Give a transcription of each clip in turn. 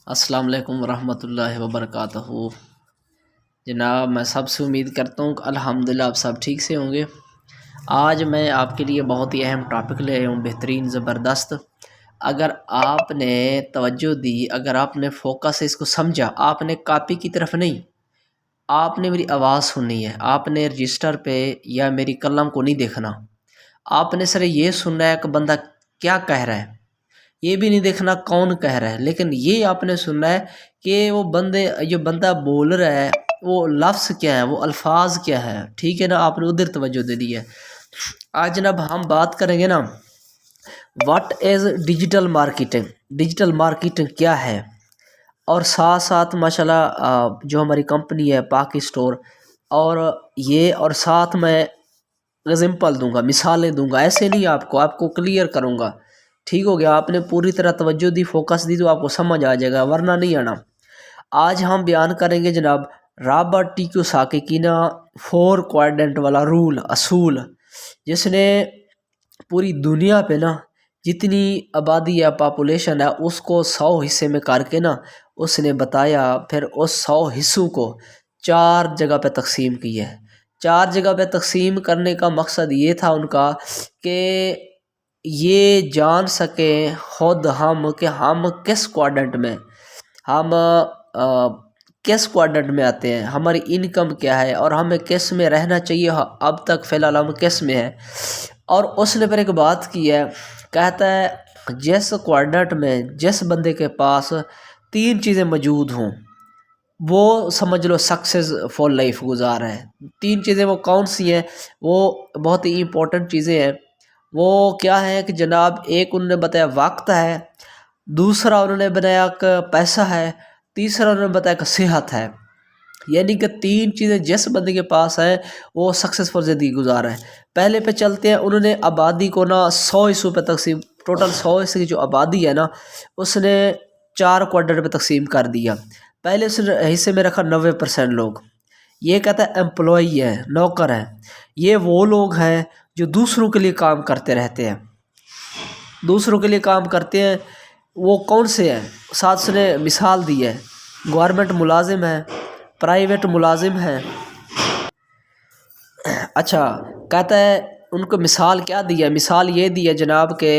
السلام علیکم ورحمۃ اللہ وبرکاتہ۔ جناب میں سب سے امید کرتا ہوں کہ الحمدللہ آپ سب ٹھیک سے ہوں گے۔ آج میں آپ کے لیے بہت ہی اہم ٹاپک لے آیا ہوں، بہترین زبردست۔ اگر آپ نے توجہ دی، اگر آپ نے فوکس سے اس کو سمجھا، آپ نے کاپی کی طرف نہیں، آپ نے میری آواز سننی ہے، آپ نے رجسٹر پہ یا میری قلم کو نہیں دیکھنا، آپ نے صرف یہ سننا ہے کہ بندہ کیا کہہ رہا ہے، یہ بھی نہیں دیکھنا کون کہہ رہا ہے، لیکن یہ آپ نے سننا ہے کہ وہ جو بندہ بول رہا ہے وہ لفظ کیا ہے، وہ الفاظ کیا ہے، ٹھیک ہے نا، آپ نے ادھر توجہ دینی ہے۔ آج جناب ہم بات کریں گے نا what is digital marketing, digital marketing کیا ہے، اور ساتھ ساتھ ماشاءاللہ جو ہماری کمپنی ہے پاک اسٹور، اور ساتھ میں ایگزامپل دوں گا، مثالیں دوں گا، ایسے نہیں، آپ کو کلیئر کروں گا، ٹھیک ہو گیا۔ آپ نے پوری طرح توجہ دی، فوکس دی تو آپ کو سمجھ آ جائے گا، ورنہ نہیں آنا۔ آج ہم بیان کریں گے جناب رابرٹ ٹی کیوساکی کی نا 4 کوارڈنٹ والا رول، اصول، جس نے پوری دنیا پہ نا جتنی آبادی یا پاپولیشن ہے اس کو 100 حصے میں کر کے نا اس نے بتایا، پھر اس 100 حصوں کو 4 جگہ پہ تقسیم کی ہے۔ 4 جگہ پہ تقسیم کرنے کا مقصد یہ تھا ان کا کہ یہ جان سکیں خود ہم کہ ہم کس کوارڈنٹ میں، ہم کس کوارڈنٹ میں آتے ہیں، ہماری انکم کیا ہے، اور ہمیں کس میں رہنا چاہیے، اب تک فی الحال ہم کس میں ہیں۔ اور اس نے پھر ایک بات کی ہے، کہتا ہے جس کوارڈنٹ میں جس بندے کے پاس 3 چیزیں موجود ہوں وہ سمجھ لو سکسیزفل لائف گزار ہے۔ 3 چیزیں وہ کون سی ہیں؟ وہ بہت ہی امپورٹنٹ چیزیں ہیں۔ وہ کیا ہے کہ جناب، ایک انہوں نے بتایا وقت ہے، دوسرا انہوں نے بتایا کہ پیسہ ہے، تیسرا انہوں نے بتایا کہ صحت ہے۔ یعنی کہ 3 چیزیں جس بندے کے پاس ہیں وہ سکسیزفل زندگی گزار ہے۔ پہلے پہ چلتے ہیں، انہوں نے آبادی کو نا 100 حصوں پہ تقسیم، ٹوٹل 100 حصے کی جو آبادی ہے نا اس نے 4 کوارٹر پہ تقسیم کر دیا۔ پہلے اس حصے میں رکھا 90% لوگ، یہ کہتا ہے امپلائی ہے، نوکر ہیں، یہ وہ لوگ ہیں جو دوسروں کے لیے کام کرتے رہتے ہیں، دوسروں کے لیے کام کرتے ہیں۔ وہ کون سے ہیں؟ ساتھ اس نے مثال دی ہے، گورنمنٹ ملازم ہے، پرائیویٹ ملازم ہے۔ اچھا، کہتا ہے ان کو مثال کیا دی ہے؟ مثال یہ دی ہے جناب کہ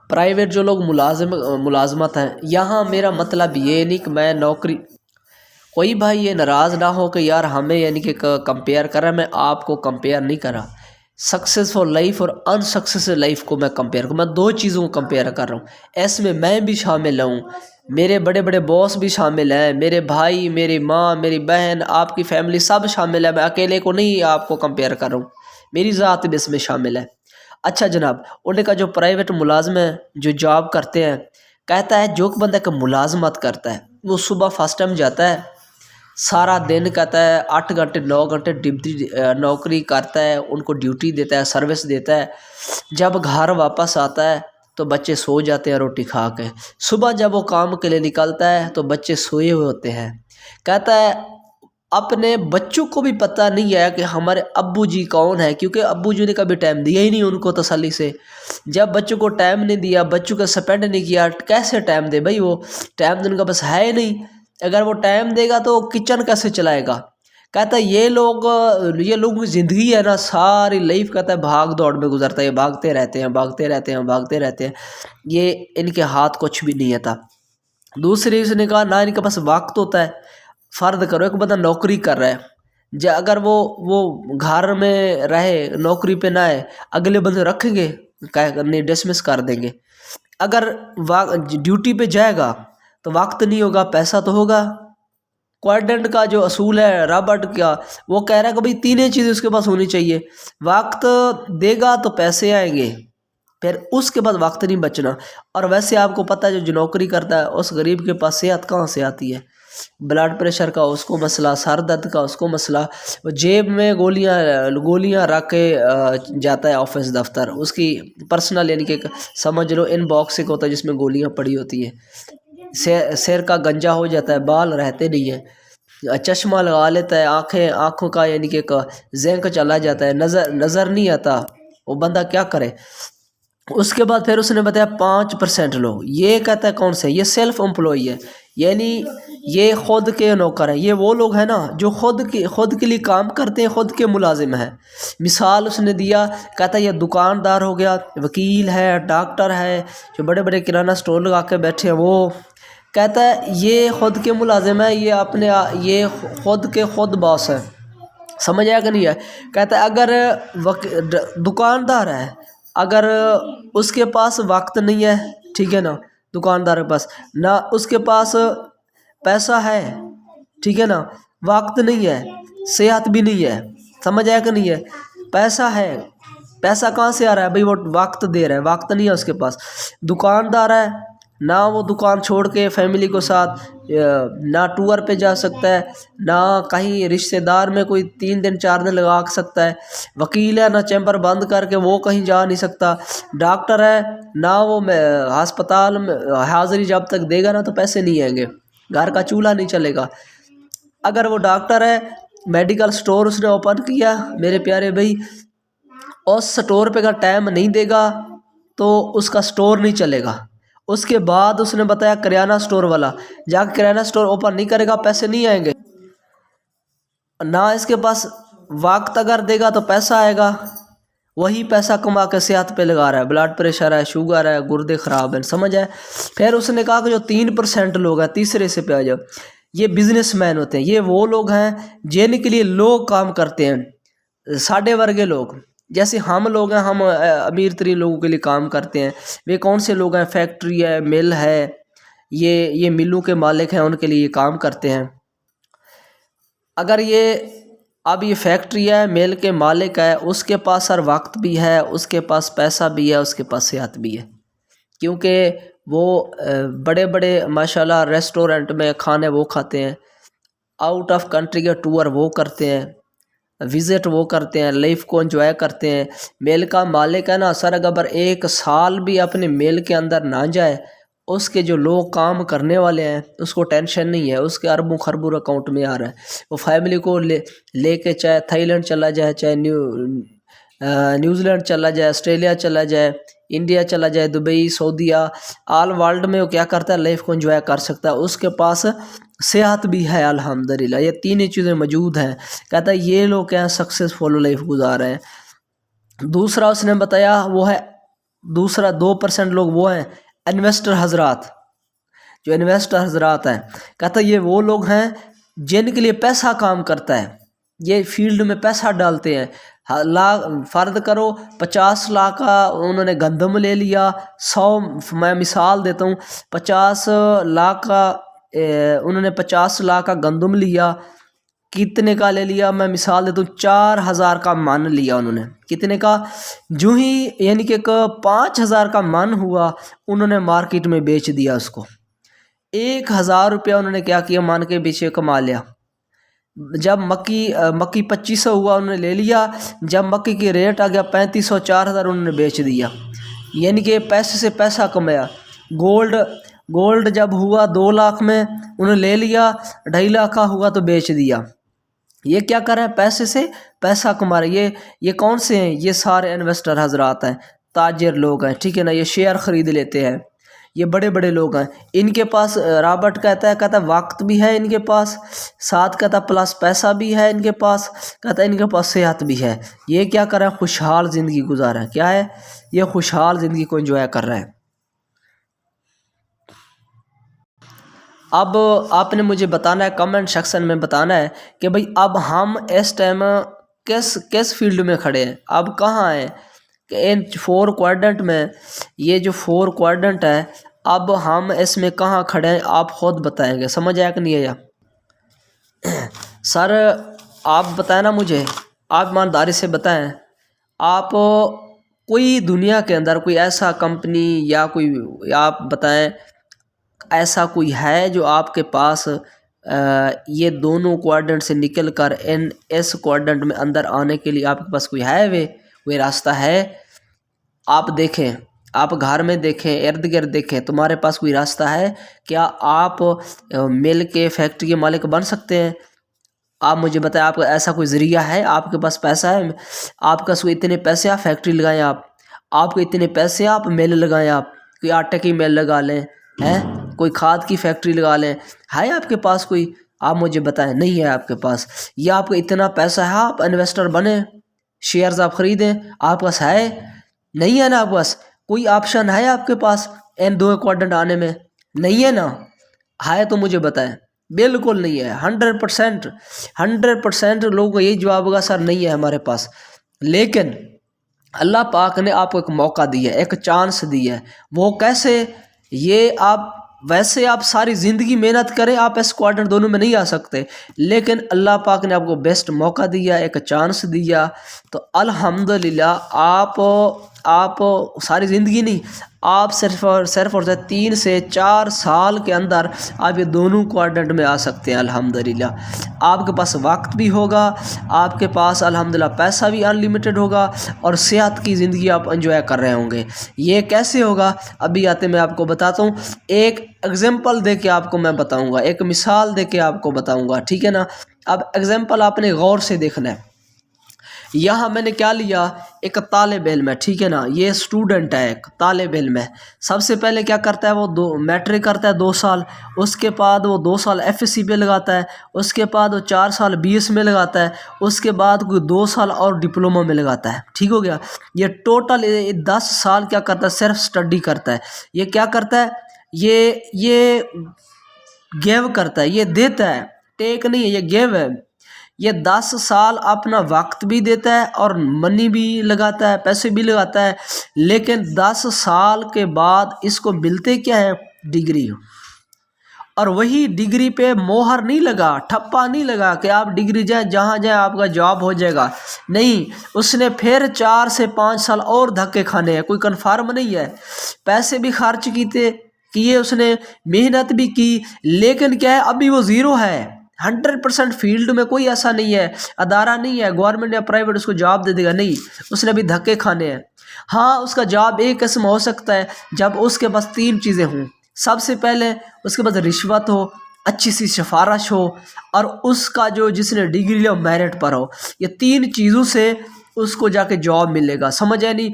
پرائیویٹ جو لوگ ملازمت ہیں، یہاں میرا مطلب یہ نہیں کہ میں نوکری، کوئی بھائی یہ ناراض نہ ہو کہ یار ہمیں یعنی کہ کمپیئر کر رہا ہے، میں آپ کو کمپیئر نہیں کر رہا، سکسیزفل لائف اور ان سکسیزفل لائف کو میں کمپیئر کروں، میں 2 چیزوں کو کمپیئر کر رہا ہوں، اس میں بھی شامل ہوں، میرے بڑے بڑے باس بھی شامل ہیں، میرے بھائی، میری ماں، میری بہن، آپ کی فیملی سب شامل ہے، میں اکیلے کو نہیں آپ کو کمپیئر کر رہا ہوں، میری ذات بھی اس میں شامل ہے۔ اچھا جناب، انہوں کا جو پرائیویٹ ملازم ہے جو جاب کرتے ہیں، کہتا ہے جو بندہ کہ ملازمت کرتا ہے وہ صبح فرسٹ ٹائم جاتا ہے، سارا دن کہتا ہے 8 گھنٹے 9 گھنٹے نوکری کرتا ہے، ان کو ڈیوٹی دیتا ہے، سروس دیتا ہے، جب گھر واپس آتا ہے تو بچے سو جاتے ہیں روٹی کھا کے، صبح جب وہ کام کے لیے نکلتا ہے تو بچے سوئے ہوئے ہوتے ہیں۔ کہتا ہے اپنے بچوں کو بھی پتہ نہیں ہے کہ ہمارے ابو جی کون ہے، کیونکہ ابو جی نے کبھی ٹائم دیا ہی نہیں ان کو تسلی سے۔ جب بچوں کو ٹائم نہیں دیا، بچوں کا سپینڈ نہیں کیا، کیسے ٹائم دے بھائی؟ وہ ٹائم تو ان کا بس ہے ہی نہیں، اگر وہ ٹائم دے گا تو کچن کیسے چلائے گا؟ کہتا ہے یہ لوگوں کی زندگی ہے نا، ساری لائف کہتا ہے بھاگ دوڑ میں گزرتا ہے، یہ بھاگتے رہتے ہیں، بھاگتے رہتے ہیں، بھاگتے رہتے ہیں، یہ ان کے ہاتھ کچھ بھی نہیں آتا۔ دوسری اس نے کہا نہ ان کے پاس وقت ہوتا ہے۔ فرض کرو ایک بندہ نوکری کر رہا ہے، اگر وہ گھر میں رہے، نوکری پہ نہ آئے، اگلے بندے رکھیں گے، نہیں ڈسمس کر دیں گے۔ اگر ڈیوٹی پہ جائے گا تو وقت نہیں ہوگا، پیسہ تو ہوگا۔ کوارڈنٹ کا جو اصول ہے رابرٹ کا، وہ کہہ رہا ہے کہ بھئی 3 چیزیں اس کے پاس ہونی چاہیے، وقت دے گا تو پیسے آئیں گے، پھر اس کے بعد وقت نہیں بچنا۔ اور ویسے آپ کو پتہ ہے جو نوکری کرتا ہے اس غریب کے پاس صحت کہاں سے آتی ہے؟ بلڈ پریشر کا اس کو مسئلہ، سر درد کا اس کو مسئلہ، جیب میں گولیاں رکھ کے جاتا ہے آفس دفتر، اس کی پرسنل یعنی کہ سمجھ لو ان باکس ایک ہوتا ہے جس میں گولیاں پڑی ہوتی ہیں، سر کا گنجا ہو جاتا ہے، بال رہتے نہیں ہیں، چشمہ لگا لیتا ہے، آنکھوں کا یعنی کہ زنک چلا جاتا ہے، نظر نہیں آتا، وہ بندہ کیا کرے؟ اس کے بعد پھر اس نے بتایا 5% لوگ، یہ کہتا ہے کون سے، یہ سیلف امپلائی ہے، یعنی یہ خود کے نوکر ہیں، یہ وہ لوگ ہیں نا جو خود کے لیے کام کرتے ہیں، خود کے ملازم ہیں۔ مثال اس نے دیا، کہتا ہے یہ دکاندار ہو گیا، وکیل ہے، ڈاکٹر ہے، جو بڑے بڑے کرانہ سٹور لگا کے بیٹھے ہیں وہ، کہتا ہے یہ خود کے ملازم ہیں، یہ خود کے خود باس ہیں۔ سمجھ آیا کہ نہیں ہے؟ کہتا ہے اگر دکاندار ہے، اگر اس کے پاس وقت نہیں ہے، ٹھیک ہے نا، دکاندار کے پاس نہ اس کے پاس پیسہ ہے، ٹھیک ہے نا، وقت نہیں ہے، صحت بھی نہیں ہے، سمجھ آیا کہ نہیں ہے؟ پیسہ ہے، پیسہ کہاں سے آ رہا ہے بھائی؟ وہ وقت دے رہا ہے، وقت نہیں ہے اس کے پاس۔ دکاندار ہے، نہ وہ دکان چھوڑ کے فیملی کو ساتھ نہ ٹور پہ جا سکتا ہے، نہ کہیں رشتہ دار میں کوئی 3 دن 4 دن لگا سکتا ہے۔ وکیل ہے، نہ چیمبر بند کر کے وہ کہیں جا نہیں سکتا۔ ڈاکٹر ہے، نہ وہ ہسپتال میں حاضری جب تک دے گا نا تو پیسے نہیں آئیں گے، گھر کا چولہا نہیں چلے گا۔ اگر وہ ڈاکٹر ہے، میڈیکل سٹور اس نے اوپن کیا، میرے پیارے بھائی، اس سٹور پہ کا ٹائم نہیں دے گا تو اس کا سٹور نہیں چلے گا۔ اس کے بعد اس نے بتایا کریانہ سٹور والا جا کے کریانہ سٹور اوپن نہیں کرے گا، پیسے نہیں آئیں گے، نہ اس کے پاس وقت اگر دے گا تو پیسہ آئے گا، وہی پیسہ کما کے صحت پہ لگا رہا ہے، بلڈ پریشر ہے، شوگر ہے، گردے خراب ہیں، سمجھ ہے۔ پھر اس نے کہا کہ جو 3% لوگ ہیں، تیسرے سے پہ آ جاؤ، یہ بزنس مین ہوتے ہیں، یہ وہ لوگ ہیں جن کے لیے لوگ کام کرتے ہیں، ساڑھے ورگے لوگ، جیسے ہم لوگ ہیں، ہم امیر ترین لوگوں کے لیے کام کرتے ہیں۔ وہ کون سے لوگ ہیں؟ فیکٹری ہے، مل ہے، یہ ملوں کے مالک ہیں، ان کے لیے کام کرتے ہیں۔ اگر اب یہ فیکٹری ہے، مل کے مالک ہے، اس کے پاس سر وقت بھی ہے، اس کے پاس پیسہ بھی ہے، اس کے پاس صحت بھی ہے، کیونکہ وہ بڑے بڑے ماشاءاللہ ریسٹورنٹ میں کھانے وہ کھاتے ہیں، آؤٹ آف کنٹری کے ٹور وہ کرتے ہیں، وزٹ وہ کرتے ہیں، لائف کو انجوائے کرتے ہیں۔ میل کا مالک ہے نا سر، اگر 1 سال بھی اپنے میل کے اندر نہ جائے، اس کے جو لوگ کام کرنے والے ہیں اس کو ٹینشن نہیں ہے، اس کے اربوں خربوں اکاؤنٹ میں آ رہا ہے۔ وہ فیملی کو لے کے چاہے تھائی لینڈ چلا جائے، چاہے نیوزی لینڈ چلا جائے، آسٹریلیا چلا جائے، انڈیا چلا جائے، دبئی، سعودیہ، آل ورلڈ میں وہ کیا کرتا ہے؟ لائف کو انجوائے کر سکتا ہے، اس کے پاس صحت بھی ہے الحمدللہ، یہ 3 چیزیں موجود ہیں۔ کہتا ہے یہ لوگ کیا سکسیزفل لائف گزار رہے ہیں۔ دوسرا اس نے بتایا وہ ہے، دوسرا 2% لوگ وہ ہیں انویسٹر حضرات، جو انویسٹر حضرات ہیں، کہتا ہے یہ وہ لوگ ہیں جن کے لیے پیسہ کام کرتا ہے، یہ فیلڈ میں پیسہ ڈالتے ہیں۔ فرض کرو 50 لاکھ کا انہوں نے گندم لے لیا، 100، میں مثال دیتا ہوں، 50 لاکھ کا انہوں نے 50 لاکھ کا گندم لیا، کتنے کا لے لیا؟ میں مثال دیتا ہوں، 4000 کا من لیا انہوں نے، کتنے کا؟ جو ہی یعنی کہ 5000 کا من ہوا، انہوں نے مارکیٹ میں بیچ دیا اس کو، 1000 روپیہ انہوں نے کیا کیا؟ من کے پیچھے کما لیا۔ جب مکی 2500 ہوا انہوں نے لے لیا، جب مکی کی ریٹ آ گیا 3500، 4000 انہوں نے بیچ دیا، یعنی کہ پیسے سے پیسہ کمایا۔ گولڈ جب ہوا 2 لاکھ میں انہوں نے لے لیا، 2.5 لاکھ کا ہوا تو بیچ دیا۔ یہ کیا کر رہے ہیں؟ پیسے سے پیسہ کما رہے ہیں۔ یہ کون سے ہیں؟ یہ سارے انویسٹر حضرات ہیں، تاجر لوگ ہیں، ٹھیک ہے نا، یہ شیئر خرید لیتے ہیں، یہ بڑے بڑے لوگ ہیں۔ ان کے پاس رابرٹ کہتا ہے وقت بھی ہے ان کے پاس، ساتھ کہتا ہے پلس پیسہ بھی ہے ان کے پاس، کہتا ہے ان کے پاس صحت بھی ہے۔ یہ کیا کر رہے ہیں؟ خوشحال زندگی گزار رہے ہیں۔ کیا ہے؟ یہ خوشحال زندگی کو انجوائے کر رہے ہیں۔ اب آپ نے مجھے بتانا ہے، کمنٹ سیکشن میں بتانا ہے کہ بھئی اب ہم اس ٹائم کس فیلڈ میں کھڑے ہیں، اب کہاں ہیں کہ ان 4 کوارڈنٹ میں، یہ جو 4 کوارڈنٹ ہے، اب ہم اس میں کہاں کھڑے ہیں آپ خود بتائیں گے۔ سمجھ آیا کہ نہیں آیا؟ سر آپ بتائیں نا مجھے، آپ ایمانداری سے بتائیں، آپ کوئی دنیا کے اندر کوئی ایسا کمپنی یا کوئی آپ بتائیں ایسا کوئی ہے جو آپ کے پاس یہ دونوں کوارڈنٹ سے نکل کر اس کوارڈنٹ میں اندر آنے کے لیے آپ کے پاس کوئی ہے، کوئی راستہ ہے؟ آپ دیکھیں، آپ گھر میں دیکھیں، ارد گرد دیکھیں، تمہارے پاس کوئی راستہ ہے؟ کیا آپ مل کے فیکٹری کے مالک بن سکتے ہیں؟ آپ مجھے بتائیں، آپ کا ایسا کوئی ذریعہ ہے؟ آپ کے پاس پیسہ ہے، آپ کے پاس کوئی اتنے پیسے، آپ فیکٹری لگائیں، آپ آپ کو اتنے پیسے آپ مل لگائیں، آپ کوئی آٹے کی مل لگا لیں، کوئی کھاد کی فیکٹری لگا لیں، ہے آپ کے پاس کوئی؟ آپ مجھے بتائیں، نہیں ہے آپ کے پاس؟ یا آپ کو اتنا پیسہ ہے آپ انویسٹر بنیں، شیئرز آپ خریدیں، آپ پاس ہے؟ نہیں ہے نا آپ پاس؟ کوئی آپشن ہے آپ کے پاس ان 2 کوارٹر آنے میں؟ نہیں ہے نا؟ ہے تو مجھے بتائیں۔ بالکل نہیں ہے، 100% لوگوں کو یہی جواب ہوگا، سر نہیں ہے ہمارے پاس۔ لیکن اللہ پاک نے آپ کو ایک موقع دیا ہے، ایک چانس دیا ہے۔ وہ کیسے؟ یہ آپ ویسے آپ ساری زندگی محنت کریں، آپ اس کوارٹر دونوں میں نہیں آ سکتے، لیکن اللہ پاک نے آپ کو بیسٹ موقع دیا، ایک چانس دیا، تو الحمدللہ آپ ساری زندگی نہیں، آپ صرف اور 3 سے 4 سال کے اندر آپ یہ دونوں کوارٹر میں آ سکتے ہیں الحمدللہ۔ آپ کے پاس وقت بھی ہوگا، آپ کے پاس الحمدللہ پیسہ بھی انلیمیٹڈ ہوگا، اور صحت کی زندگی آپ انجوائے کر رہے ہوں گے۔ یہ کیسے ہوگا؟ ابھی آتے میں آپ کو بتاتا ہوں، ایک ایگزامپل دے کے آپ کو میں بتاؤں گا، ایک مثال دے کے آپ کو بتاؤں گا، ٹھیک ہے نا؟ اب ایگزامپل آپ نے غور سے دیکھنا ہے۔ یہاں میں نے کیا لیا؟ ایک طالب علم ہے، ٹھیک ہے نا؟ یہ اسٹوڈنٹ ہے، ایک طالب علم ہے۔ سب سے پہلے کیا کرتا ہے؟ وہ میٹرک کرتا ہے 2 سال، اس کے بعد وہ 2 سال ایف ایس سی پہ لگاتا ہے، اس کے بعد وہ 4 سال بی ایس میں لگاتا ہے، اس کے بعد کوئی 2 سال اور ڈپلومہ میں لگاتا ہے، ٹھیک ہو گیا؟ یہ ٹوٹل 10 سال کیا کرتا ہے؟ صرف اسٹڈی کرتا ہے۔ یہ کیا کرتا ہے؟ یہ گیو کرتا ہے، یہ دیتا ہے، ٹیک نہیں ہے، یہ گیو ہے۔ یہ 10 سال اپنا وقت بھی دیتا ہے اور منی بھی لگاتا ہے، پیسے بھی لگاتا ہے، لیکن 10 سال کے بعد اس کو ملتے کیا ہے؟ ڈگری۔ اور وہی ڈگری پہ مہر نہیں لگا، ٹھپا نہیں لگا کہ آپ ڈگری جائیں جہاں جائیں آپ کا جاب ہو جائے گا، نہیں، اس نے پھر 4 سے 5 سال اور دھکے کھانے ہیں، کوئی کنفرم نہیں ہے، پیسے بھی خرچ کیے اس نے، محنت بھی کی، لیکن کیا ہے؟ ابھی وہ زیرو ہے۔ 100% فیلڈ میں کوئی ایسا نہیں ہے، ادارہ نہیں ہے گورنمنٹ یا پرائیویٹ اس کو جاب دے دے گا، نہیں، اس نے ابھی دھکے کھانے ہیں۔ ہاں، اس کا جاب ایک قسم ہو سکتا ہے جب اس کے پاس 3 چیزیں ہوں۔ سب سے پہلے اس کے پاس رشوت ہو، اچھی سی سفارش ہو، اور اس کا جس نے ڈگری لیا میرٹ پر ہو۔ یہ 3 چیزوں سے اس کو جا کے جاب ملے گا، سمجھ آئے نہیں؟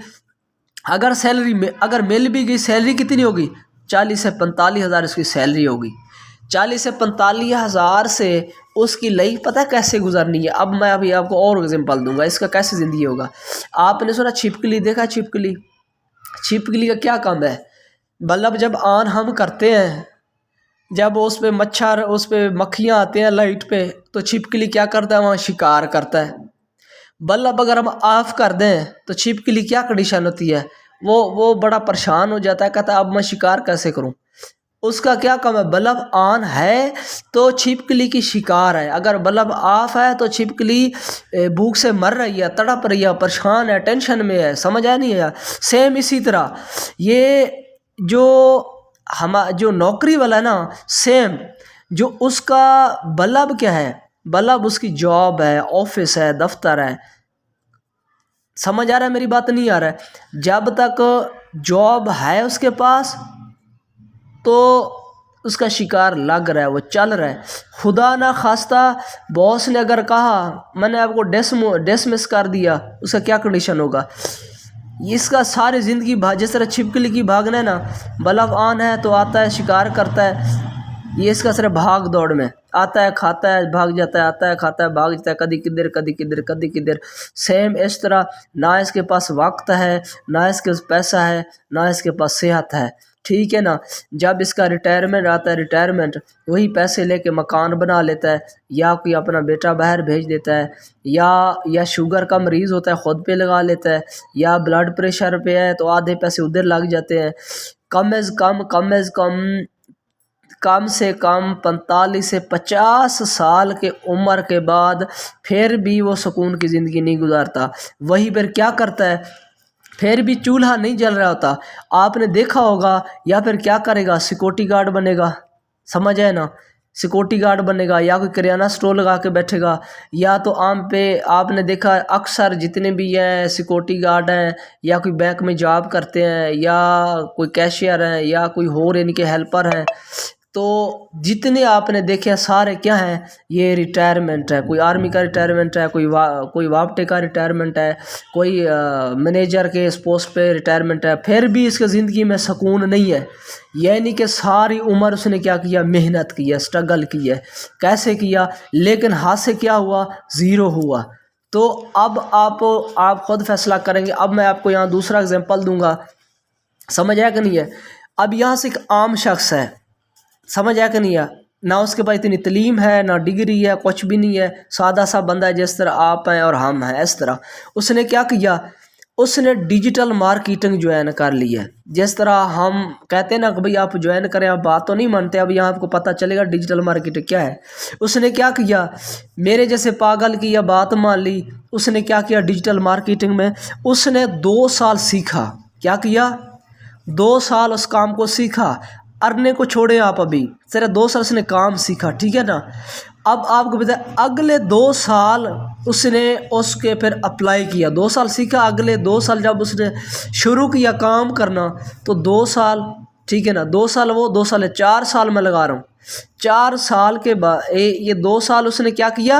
اگر مل بھی گئی، سیلری کتنی ہوگی؟ 40 سے 45 ہزار اس کی سیلری ہوگی۔ 40 سے 45 ہزار سے اس کی لائف پتہ کیسے گزرنی ہے؟ اب میں ابھی آپ کو اور ایگزامپل دوں گا، اس کا کیسے زندگی ہوگا۔ آپ نے سنا چھپکلی دیکھا؟ چھپکلی کا کیا کام ہے؟ بلب جب آن ہم کرتے ہیں، جب اس پہ مچھر، اس پہ مکھیاں آتے ہیں لائٹ پہ، تو چھپکلی کیا کرتا ہے؟ وہاں شکار کرتا ہے۔ بلب اگر ہم آف کر دیں تو چھپکلی کیا کنڈیشن ہوتی ہے؟ وہ بڑا پریشان ہو جاتا ہے، کہتا ہے اب میں شکار کیسے کروں؟ اس کا کیا کام ہے؟ بلب آن ہے تو چھپکلی کی شکار ہے، اگر بلب آف ہے تو چھپکلی بھوک سے مر رہی ہے، تڑپ رہی ہے، پریشان ہے، ٹینشن میں ہے، سمجھ آیا نہیں ہے؟ سیم اسی طرح یہ جو نوکری والا ہے نا، سیم جو اس کا بلب کیا ہے؟ بلب اس کی جاب ہے، آفس ہے، دفتر ہے۔ سمجھ آ رہا ہے میری بات؟ نہیں آ رہا ہے؟ جب تک جاب ہے اس کے پاس تو اس کا شکار لگ رہا ہے، وہ چل رہا ہے۔ خدا نہ خواستہ باس نے اگر کہا میں نے آپ کو ڈسمس کر دیا، اس کا کیا کنڈیشن ہوگا؟ اس کا ساری زندگی جس طرح چھپکلی کی بھاگنا ہے نا، بلب آن ہے تو آتا ہے، شکار کرتا ہے، یہ اس کا صرف بھاگ دوڑ میں آتا ہے، کھاتا ہے، بھاگ جاتا ہے، آتا ہے، کھاتا ہے، بھاگ جاتا ہے، کدی کدھر۔ سیم اس طرح نہ اس کے پاس وقت ہے، نہ اس کے پاس پیسہ ہے، نہ اس کے پاس صحت ہے، ٹھیک ہے نا؟ جب اس کا ریٹائرمنٹ آتا ہے، ریٹائرمنٹ وہی پیسے لے کے مکان بنا لیتا ہے، یا کوئی اپنا بیٹا باہر بھیج دیتا ہے، یا شوگر کا مریض ہوتا ہے خود پہ لگا لیتا ہے، یا بلڈ پریشر پہ ہے تو آدھے پیسے ادھر لگ جاتے ہیں۔ کم سے کم 45 سے 50 سال کے عمر کے بعد پھر بھی وہ سکون کی زندگی نہیں گزارتا۔ وہی پھر کیا کرتا ہے؟ پھر بھی چولہا نہیں جل رہا ہوتا، آپ نے دیکھا ہوگا، یا پھر کیا کرے گا؟ سیکورٹی گارڈ بنے گا، سمجھ آئے نا؟ سیکورٹی گارڈ بنے گا، یا کوئی کریانہ سٹور لگا کے بیٹھے گا، یا تو عام پہ آپ نے دیکھا اکثر جتنے بھی ہیں سیکورٹی گارڈ ہیں، یا کوئی بینک میں جاب کرتے ہیں، یا کوئی کیشیئر ہیں، یا کوئی اور ان کے ہیلپر ہیں، تو جتنے آپ نے دیکھے سارے کیا ہیں، یہ ریٹائرمنٹ ہے. کوئی آرمی کا ریٹائرمنٹ ہے، کوئی وابٹے کا ریٹائرمنٹ ہے، کوئی مینیجر کے اس پوسٹ پہ ریٹائرمنٹ ہے. پھر بھی اس کے زندگی میں سکون نہیں ہے. یعنی کہ ساری عمر اس نے کیا کیا، محنت کی ہے، اسٹرگل کی ہے. کیسے کیا؟ لیکن ہاتھ سے کیا ہوا؟ زیرو ہوا. تو اب آپ خود فیصلہ کریں گے. اب میں آپ کو یہاں دوسرا اگزامپل دوں گا، سمجھ آیا کہ نہیں ہے؟ اب یہاں سے ایک عام شخص ہے، سمجھ آیا کہ نہیں ہے؟ نہ اس کے پاس اتنی تعلیم ہے، نہ ڈگری ہے، کچھ بھی نہیں ہے، سادہ سا بندہ ہے جس طرح آپ ہیں اور ہم ہیں. اس طرح اس نے کیا کیا، اس نے ڈیجیٹل مارکیٹنگ جوائن کر لی ہے. جس طرح ہم کہتے ہیں نا کہ بھئی آپ جوائن کریں، آپ بات تو نہیں مانتے. اب یہاں آپ کو پتہ چلے گا ڈیجیٹل مارکیٹنگ کیا ہے. اس نے کیا کیا، میرے جیسے پاگل کی یا بات مان لی. اس نے کیا کیا ڈیجیٹل مارکیٹنگ میں، اس نے 2 سال سیکھا. کیا کیا؟ 2 سال اس کام کو سیکھا. ارنے کو چھوڑے آپ، ابھی صرف 2 سال اس نے کام سیکھا، ٹھیک ہے نا. اب آپ کو بتائیں اگلے 2 سال اس نے اس کے پھر اپلائی کیا. 2 سال سیکھا، اگلے 2 سال جب اس نے شروع کیا کام کرنا تو 2 سال، ٹھیک ہے نا، 2 سال وہ 2 سال ہے، 4 سال میں لگا رہا ہوں. 4 سال کے بعد یہ 2 سال اس نے کیا کیا،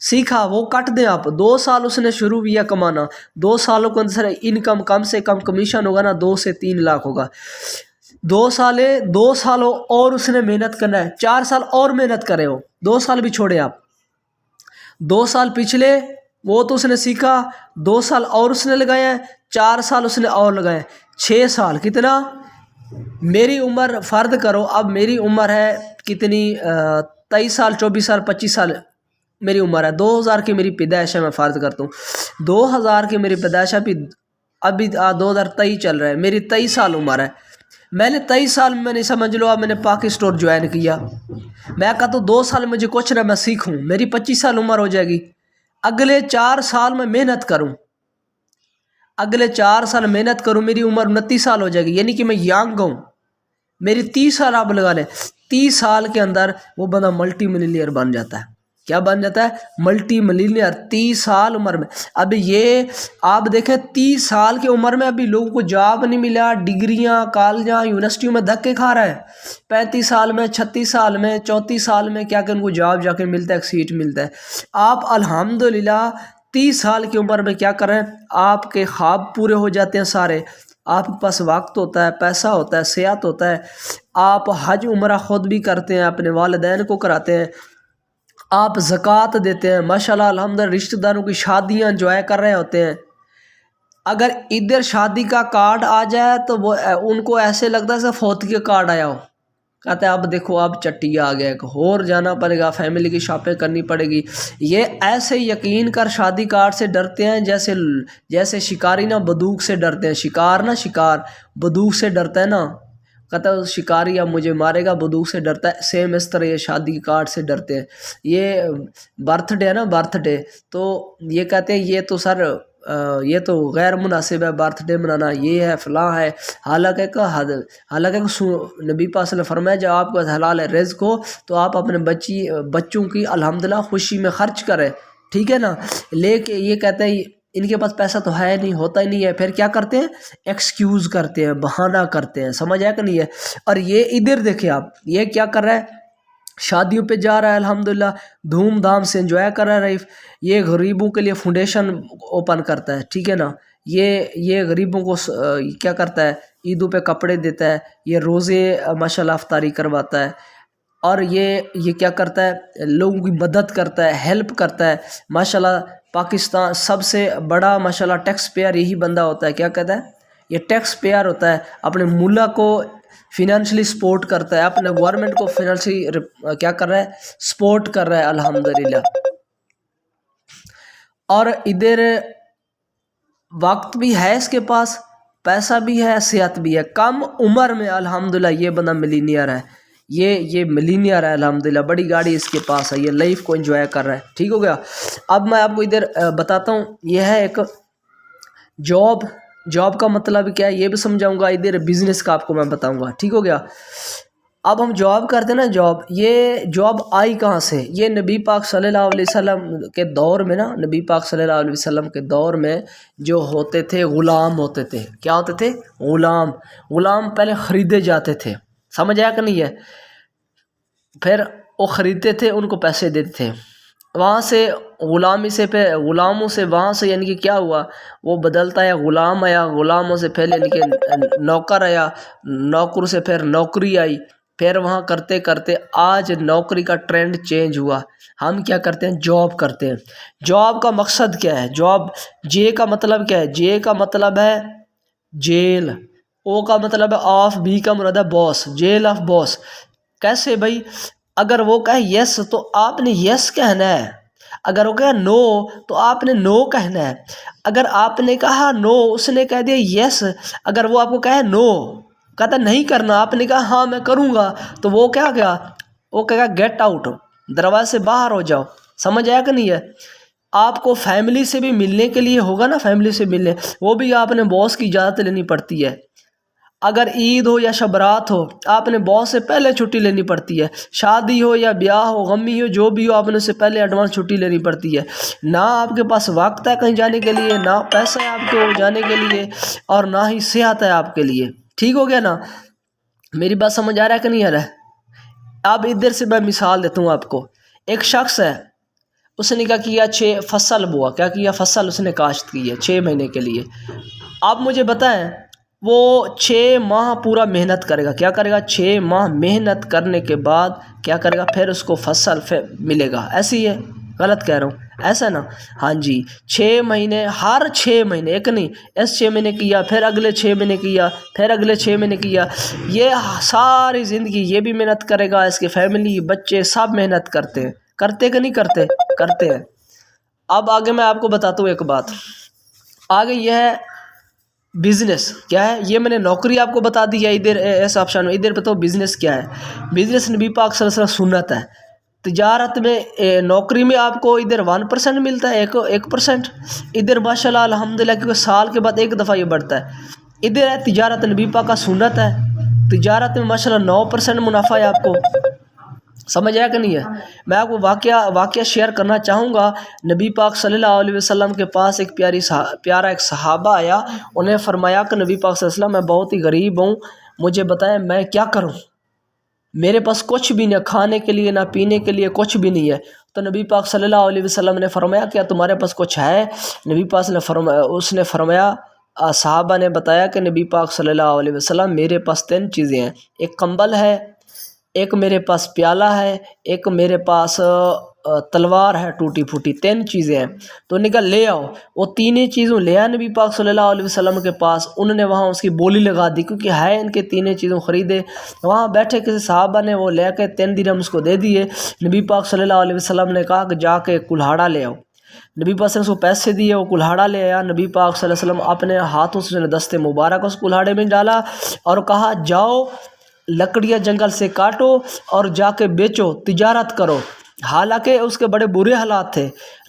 سیکھا. وہ کٹ دیں آپ، 2 سال اس نے شروع کیا کمانا. 2 سالوں کے اندر انکم کم سے کم کمیشن ہوگا نا 2 سے 3 لاکھ ہوگا. 2 سالوں اور اس نے محنت کرنا ہے. 4 سال اور محنت کرے ہو، 2 سال بھی چھوڑے آپ. 2 سال پچھلے وہ تو اس نے سیکھا، 2 سال اور اس نے لگایا ہے، 4 سال اس نے اور لگائے، 6 سال. کتنا؟ میری عمر فرض کرو، اب میری عمر ہے کتنی، 23 سال، 24 سال، 25 سال میری عمر ہے. 2000 کی میری پیدائش ہے، میں فرض کرتا ہوں 2000 کی میری پیدائش ہے. ابھی 2023 چل رہا ہے، میری 23 سال عمر ہے. میں نے 23 سال میں نہیں، سمجھ لو اب میں نے پاکی اسٹور جوائن کیا. میں کہتا ہوں 2 سال مجھے کچھ نہ میں سیکھوں، میری 25 سال عمر ہو جائے گی. اگلے 4 سال میں محنت کروں، اگلے 4 سال محنت کروں، میری عمر 29 سال ہو جائے گی. یعنی کہ میں ینگ ہوں. میری 30 سال آپ لگا لیں، 30 سال کے اندر وہ بندہ ملٹی ملینئر بن جاتا ہے. کیا بن جاتا ہے؟ Multi millionaire. 30 سال عمر میں. اب یہ آپ دیکھیں 30 سال کی عمر میں ابھی لوگوں کو جاب نہیں ملا، ڈگریاں کالجاں یونیورسٹیوں میں دھکے کھا رہا ہے. 35 سال میں، 36 سال میں، 34 سال میں کیا کہ ان کو جاب جا کے ملتا ہے، ایک سیٹ ملتا ہے. آپ الحمدللہ 30 سال کی عمر میں کیا کر رہے ہیں، آپ کے خواب پورے ہو جاتے ہیں سارے. آپ کے پاس وقت ہوتا ہے، پیسہ ہوتا ہے، صحت ہوتا ہے. آپ حج عمرہ خود بھی کرتے ہیں، اپنے والدین کو کراتے ہیں، آپ زکوٰۃ دیتے ہیں، ماشاءاللہ الحمدللہ رشتہ داروں کی شادیاں انجوائے کر رہے ہوتے ہیں. اگر ادھر شادی کا کارڈ آ جائے تو وہ ان کو ایسے لگتا ہے جیسے فوت کا کارڈ آیا ہو. کہتے ہیں اب دیکھو اب چٹیا آ گیا، اور جانا پڑے گا، فیملی کی شاپنگ کرنی پڑے گی. یہ ایسے یقین کر شادی کارڈ سے ڈرتے ہیں جیسے شکاری نا بندوق سے ڈرتے ہیں. شکار بندوق سے ڈرتا ہے نا، کہتا ہے شکاری اب مجھے مارے گا، بندوق سے ڈرتا ہے. سیم اس طرح یہ شادی کارڈ سے ڈرتے ہیں. یہ برتھ ڈے ہے نا، برتھ ڈے، تو یہ کہتے ہیں یہ تو سر یہ تو غیر مناسب ہے برتھ ڈے منانا، یہ ہے فلاں ہے. حالانکہ نبی پاک صلی اللہ علیہ وسلم فرمایا جب آپ کو حلال ہے رزق ہو تو آپ اپنے بچوں کی الحمدللہ خوشی میں خرچ کریں، ٹھیک ہے نا. لیکن یہ کہتے ہیں ان کے پاس پیسہ تو ہے نہیں، ہوتا ہی نہیں ہے. پھر کیا کرتے ہیں، ایکسکیوز کرتے ہیں، بہانہ کرتے ہیں. سمجھ آیا کہ نہیں ہے؟ اور یہ ادھر دیکھیں آپ، یہ کیا کر رہا ہے، شادیوں پہ جا رہا ہے، الحمدللہ دھوم دھام سے انجوائے کر رہا ہے. رئیف یہ غریبوں کے لیے فاؤنڈیشن اوپن کرتا ہے، ٹھیک ہے نا. یہ غریبوں کو کیا کرتا ہے، عیدوں پہ کپڑے دیتا ہے، یہ روزے ماشاءاللہ افطاری کرواتا ہے. اور یہ کیا کرتا ہے، لوگوں کی مدد کرتا ہے، ہیلپ کرتا ہے. ماشاءاللہ پاکستان سب سے بڑا ماشاءاللہ ٹیکس پیئر یہی بندہ ہوتا ہے. کیا کہتا ہے، یہ ٹیکس پیئر ہوتا ہے، اپنے ملک کو فینانشلی سپورٹ کرتا ہے، اپنے گورنمنٹ کو فینانشلی کیا کر رہا ہے، سپورٹ کر رہا ہے الحمدللہ. اور ادھر وقت بھی ہے اس کے پاس، پیسہ بھی ہے، صحت بھی ہے. کم عمر میں الحمدللہ یہ بندہ ملینئر ہے، یہ ملینئر ہے الحمدللہ. بڑی گاڑی اس کے پاس ہے، یہ لائف کو انجوائے کر رہا ہے. ٹھیک ہو گیا. اب میں آپ کو ادھر بتاتا ہوں، یہ ہے ایک جاب کا مطلب کیا ہے یہ بھی سمجھاؤں گا. ادھر بزنس کا آپ کو میں بتاؤں گا. ٹھیک ہو گیا. اب ہم جاب کرتے ہیں نا، یہ جاب آئی کہاں سے، یہ نبی پاک صلی اللہ علیہ وسلم کے دور میں نا، نبی پاک صلی اللہ علیہ وسلم کے دور میں جو ہوتے تھے غلام ہوتے تھے. کیا ہوتے تھے، غلام پہلے خریدے جاتے تھے. سمجھ آیا کہ نہیں ہے. پھر وہ خریدتے تھے، ان کو پیسے دیتے تھے، وہاں سے غلاموں سے وہاں سے یعنی کہ کیا ہوا، وہ بدلتا ہے، غلام آیا، غلاموں سے پہلے یعنی کہ نوکر آیا، نوکر سے پھر نوکری آئی، پھر وہاں کرتے کرتے آج نوکری کا ٹرینڈ چینج ہوا، ہم کیا کرتے ہیں، جاب کرتے ہیں۔ جاب کا مقصد کیا ہے، جاب جے کا مطلب کیا ہے، جے کا مطلب ہے جیل، او کا مطلب ہے آف، بی کا مراد ہے باس، جیل آف باس۔ کیسے بھائی، اگر وہ کہے یس تو آپ نے یس کہنا ہے، اگر وہ کہے نو تو آپ نے نو کہنا ہے، اگر آپ نے کہا نو اس نے کہہ دیا یس، اگر وہ آپ کو کہے نو کہتا نہیں کرنا، آپ نے کہا ہاں میں کروں گا، تو وہ کیا گیا، وہ کہے گا گیٹ آؤٹ، دروازے سے باہر ہو جاؤ۔ سمجھ آیا کہ نہیں ہے؟ آپ کو فیملی سے بھی ملنے کے لیے ہوگا نا، فیملی سے ملنے، وہ بھی آپ نے باس کی اجازت لینی پڑتی ہے۔ اگر عید ہو یا شبرات ہو آپ نے باس سے پہلے چھٹی لینی پڑتی ہے، شادی ہو یا بیاہ ہو، غمی ہو، جو بھی ہو آپ نے اس سے پہلے ایڈوانس چھٹی لینی پڑتی ہے۔ نہ آپ کے پاس وقت ہے کہیں جانے کے لیے، نہ پیسہ ہے آپ کو جانے کے لیے، اور نہ ہی صحت ہے آپ کے لیے۔ ٹھیک ہو گیا نا؟ میری بات سمجھ آ رہا ہے کہ نہیں آ رہا ہے؟ اب ادھر سے میں مثال دیتا ہوں آپ کو۔ ایک شخص ہے، اس نے کیا کیا، 6 فصل بوا، کیا کیا، فصل اس نے کاشت کی ہے 6 مہینے کے لیے۔ آپ مجھے بتائیں وہ 6 ماہ پورا محنت کرے گا، کیا کرے گا، 6 ماہ محنت کرنے کے بعد کیا کرے گا، پھر اس کو فصل ملے گا، ایسی ہے؟ غلط کہہ رہا ہوں، ایسا نا؟ ہاں جی، 6 مہینے، ہر 6 مہینے، ایک نہیں، اس 6 مہینے کیا، پھر اگلے 6 مہینے کیا، پھر اگلے 6 مہینے کیا، یہ ساری زندگی یہ بھی محنت کرے گا، اس کے فیملی بچے سب محنت کرتے ہیں، کرتے کہ نہیں کرتے؟ کرتے ہیں۔ اب آگے میں آپ کو بتاتا ہوں ایک بات، آگے یہ ہے بزنس کیا ہے، یہ میں نے نوکری آپ کو بتا دی ہے ادھر اس آپشن میں، ادھر بتاؤ بزنس کیا ہے۔ بزنس نبی پاک صلی اللہ علیہ وسلم سنت ہے، تجارت میں نوکری میں آپ کو ادھر 1% ملتا ہے، 1%، ادھر ماشاءاللہ الحمدللہ کیونکہ سال کے بعد ایک دفعہ یہ بڑھتا ہے۔ ادھر ہے تجارت نبی پاک کا سنت ہے، تجارت میں ماشاءاللہ 9% منافع ہے آپ کو۔ سمجھ آیا کہ نہیں ہے؟ میں آپ کو واقعہ شیئر کرنا چاہوں گا۔ نبی پاک صلی اللہ علیہ وسلم کے پاس ایک پیارا ایک صحابہ آیا، انہیں فرمایا کہ نبی پاک صلی اللہ علیہ وسلم میں بہت ہی غریب ہوں، مجھے بتائیں میں کیا کروں، میرے پاس کچھ بھی نہیں، کھانے کے لیے نہ پینے کے لیے کچھ بھی نہیں ہے۔ تو نبی پاک صلی اللہ علیہ وسلم نے فرمایا کیا تمہارے پاس کچھ ہے؟ نبی پاک اس نے فرمایا، صحابہ نے بتایا کہ نبی پاک صلی اللہ علیہ وسلم میرے پاس 3 چیزیں ہیں، ایک کمبل ہے، ایک میرے پاس پیالہ ہے، ایک میرے پاس تلوار ہے ٹوٹی پھوٹی، 3 چیزیں ہیں۔ تو انہوں نے کہا لے آؤ، وہ 3 چیزوں لے آیا نبی پاک صلی اللہ علیہ وسلم کے پاس، انہوں نے وہاں اس کی بولی لگا دی کیونکہ ہے ان کے 3 چیزوں خریدے، وہاں بیٹھے کسی صحابہ نے وہ لے کے 3 درہم اس کو دے دیے۔ نبی پاک صلی اللہ علیہ وسلم نے کہا کہ جا کے کلہاڑا لے آؤ، نبی پاک صلی اللہ علیہ وسلم کو پیسے دیے، وہ کلہاڑا لے آیا، نبی پاک صلی اللہ علیہ وسلم اپنے ہاتھوں سے دست مبارک اس کلہاڑے میں ڈالا اور کہا جاؤ لکڑیاں جنگل سے کاٹو اور جا کے بیچو، تجارت کرو۔ حالانکہ اس کے بڑے برے حالات تھے،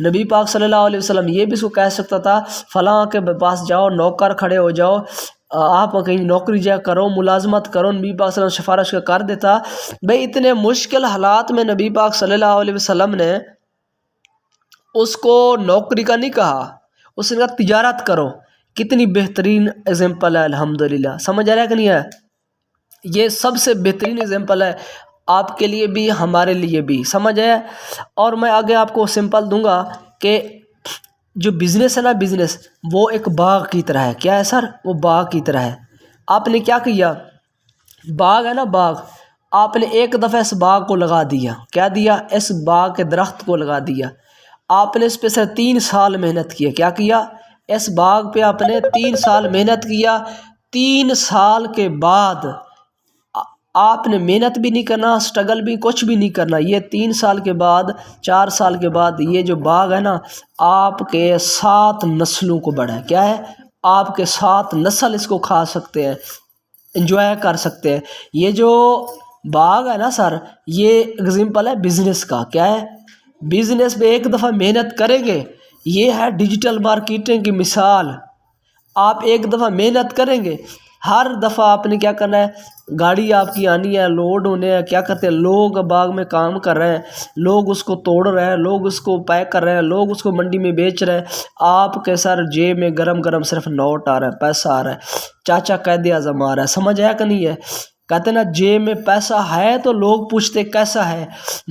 نبی پاک صلی اللہ علیہ وسلم یہ بھی اس کو کہہ سکتا تھا فلاں کے پاس جاؤ، نوکر کھڑے ہو جاؤ، آپ کہیں نوکری جا کرو، ملازمت کرو، نبی پاک صلی اللہ علیہ وسلم سفارش کر دیتا۔ بھئی اتنے مشکل حالات میں نبی پاک صلی اللہ علیہ وسلم نے اس کو نوکری کا نہیں کہا، اس نے کہا تجارت کرو۔ کتنی بہترین ایگزامپل ہے الحمدللہ، سمجھ آ رہا ہے کہ نہیں ہے؟ یہ سب سے بہترین ایگزامپل ہے آپ کے لیے بھی ہمارے لیے بھی، سمجھ آیا؟ اور میں آگے آپ کو سمپل دوں گا کہ جو بزنس ہے نا، بزنس وہ ایک باغ کی طرح ہے۔ کیا ہے سر؟ وہ باغ کی طرح ہے۔ آپ نے کیا کیا، باغ ہے نا، باغ، آپ نے ایک دفعہ اس باغ کو لگا دیا، کیا دیا، اس باغ کے درخت کو لگا دیا، آپ نے اس پہ صرف 3 سال محنت کی، کیا کیا، اس باغ پہ آپ نے 3 سال محنت کیا۔ 3 سال کے بعد آپ نے محنت بھی نہیں کرنا، سٹرگل بھی کچھ بھی نہیں کرنا، یہ 3 سال کے بعد، 4 سال کے بعد یہ جو باغ ہے نا آپ کے 7 نسلوں کو بڑھا ہے۔ کیا ہے؟ آپ کے 7 نسل اس کو کھا سکتے ہیں، انجوائے کر سکتے ہیں۔ یہ جو باغ ہے نا سر، یہ ایگزامپل ہے بزنس کا۔ کیا ہے؟ بزنس میں ایک دفعہ محنت کریں گے، یہ ہے ڈیجیٹل مارکیٹنگ کی مثال۔ آپ ایک دفعہ محنت کریں گے، ہر دفعہ آپ نے کیا کرنا ہے، گاڑی آپ کی آنی ہے، لوڈ ہونے ہیں، کیا کرتے ہیں لوگ باغ میں کام کر رہے ہیں، لوگ اس کو توڑ رہے ہیں، لوگ اس کو پیک کر رہے ہیں، لوگ اس کو منڈی میں بیچ رہے ہیں، آپ کے سر جیب میں گرم گرم صرف نوٹ آ رہا ہے، پیسہ آ رہا ہے، چاچا قائد اعظم آ رہا ہے۔ سمجھ آیا کہ نہیں ہے؟ کہتے نا جیب میں پیسہ ہے تو لوگ پوچھتے کیسا ہے.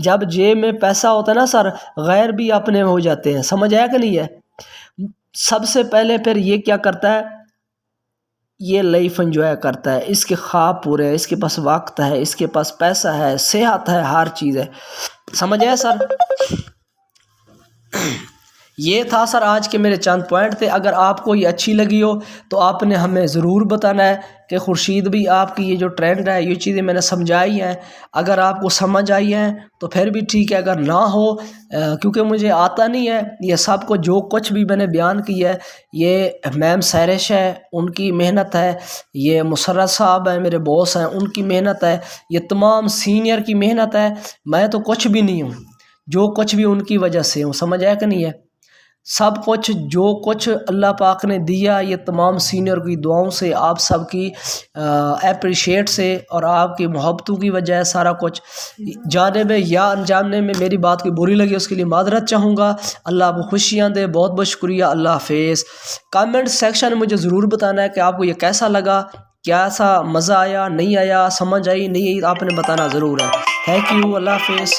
جب جیب میں پیسہ ہوتا ہے نا سر، غیر بھی اپنے ہو جاتے ہیں. سمجھ آیا کہ نہیں ہے؟ سب سے پہلے پھر یہ کیا کرتا ہے، یہ لائف انجوائے کرتا ہے، اس کے خواب پورے ہیں، اس کے پاس وقت ہے، اس کے پاس پیسہ ہے، صحت ہے، ہر چیز ہے. سمجھ آیا سر؟ یہ تھا سر آج کے میرے چند پوائنٹ تھے. اگر آپ کو یہ اچھی لگی ہو تو آپ نے ہمیں ضرور بتانا ہے کہ خورشید بھی آپ کی یہ جو ٹرینڈ ہے، یہ چیزیں میں نے سمجھائی ہیں، اگر آپ کو سمجھ آئی ہیں تو پھر بھی ٹھیک ہے. اگر نہ ہو کیونکہ مجھے آتا نہیں ہے یہ سب کو، جو کچھ بھی میں نے بیان کیا ہے یہ میم سیرش ہے ان کی محنت ہے، یہ مسرت صاحب ہیں میرے باس ہیں ان کی محنت ہے، یہ تمام سینئر کی محنت ہے. میں تو کچھ بھی نہیں ہوں، جو کچھ بھی ان کی وجہ سے ہوں. سمجھ آیا کہ نہیں ہے؟ سب کچھ جو کچھ اللہ پاک نے دیا یہ تمام سینئر کی دعاؤں سے، آپ سب کی اپریشیٹ سے اور آپ کی محبتوں کی وجہ ہے سارا کچھ. جانے میں یا انجانے میں میری بات کوئی بری لگی اس کے لیے معذرت چاہوں گا. اللہ آپ کو خوشیاں دے. بہت بہت شکریہ. اللہ حافظ. کامنٹ سیکشن میں مجھے ضرور بتانا ہے کہ آپ کو یہ کیسا لگا، کیسا مزہ آیا، نہیں آیا، سمجھ آئی نہیں آئی، آپ نے بتانا ضرور ہے. Thank you. اللہ حافظ.